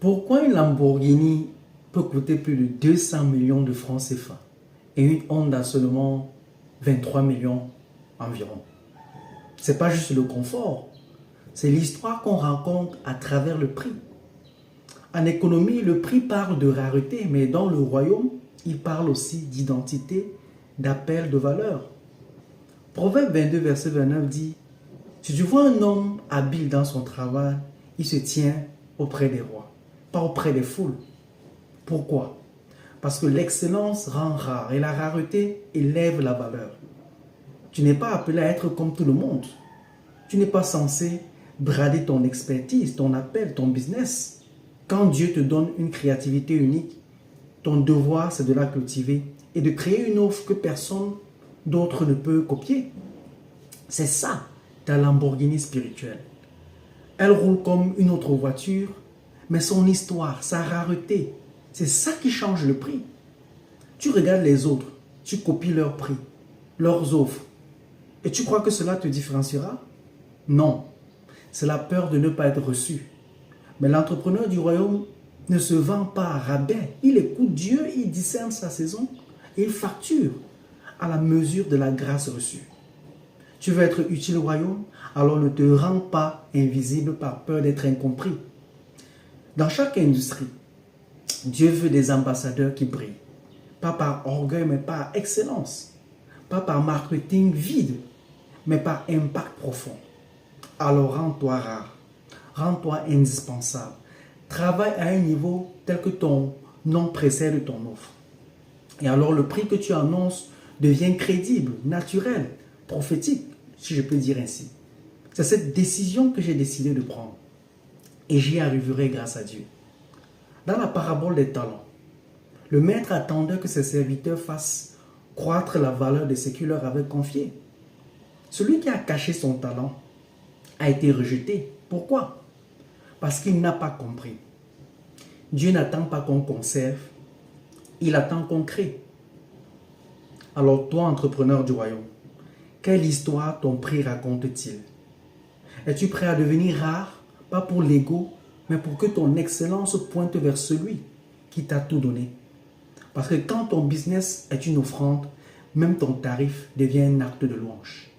Pourquoi une Lamborghini peut coûter plus de 200 millions de francs CFA et une Honda seulement 23 millions environ? C'est pas juste le confort, c'est l'histoire qu'on raconte à travers le prix. En économie, le prix parle de rareté, mais dans le royaume, il parle aussi d'identité, d'appel de valeur. Proverbe 22, verset 29 dit: si tu vois un homme habile dans son travail, il se tient auprès des rois, pas auprès des foules. Pourquoi? Parce que l'excellence rend rare et la rareté élève la valeur. Tu n'es pas appelé à être comme tout le monde. Tu n'es pas censé brader ton expertise, ton appel, ton business. Quand Dieu te donne une créativité unique, ton devoir c'est de la cultiver et de créer une offre que personne d'autre ne peut copier. C'est ça, ta Lamborghini spirituelle. Elle roule comme une autre voiture, mais son histoire, sa rareté, c'est ça qui change le prix. Tu regardes les autres, tu copies leurs prix, leurs offres, et tu crois que cela te différenciera? Non, c'est la peur de ne pas être reçu. Mais l'entrepreneur du royaume ne se vend pas à rabais. Il écoute Dieu, il discerne sa saison et il facture à la mesure de la grâce reçue. Tu veux être utile au royaume? Alors ne te rends pas invisible par peur d'être incompris. Dans chaque industrie, Dieu veut des ambassadeurs qui brillent. Pas par orgueil, mais par excellence. Pas par marketing vide, mais par impact profond. Alors rends-toi rare. Rends-toi indispensable. Travaille à un niveau tel que ton nom précède ton offre. Et alors le prix que tu annonces devient crédible, naturel, prophétique, si je peux dire ainsi. C'est cette décision que j'ai décidé de prendre. Et j'y arriverai grâce à Dieu. Dans la parabole des talents, le maître attendait que ses serviteurs fassent croître la valeur de ce qu'il leur avait confié. Celui qui a caché son talent a été rejeté. Pourquoi? Parce qu'il n'a pas compris. Dieu n'attend pas qu'on conserve, il attend qu'on crée. Alors toi, entrepreneur du royaume, quelle histoire ton prix raconte-t-il? Es-tu prêt à devenir rare, pas pour l'ego, mais pour que ton excellence pointe vers celui qui t'a tout donné? Parce que quand ton business est une offrande, même ton tarif devient un acte de louange.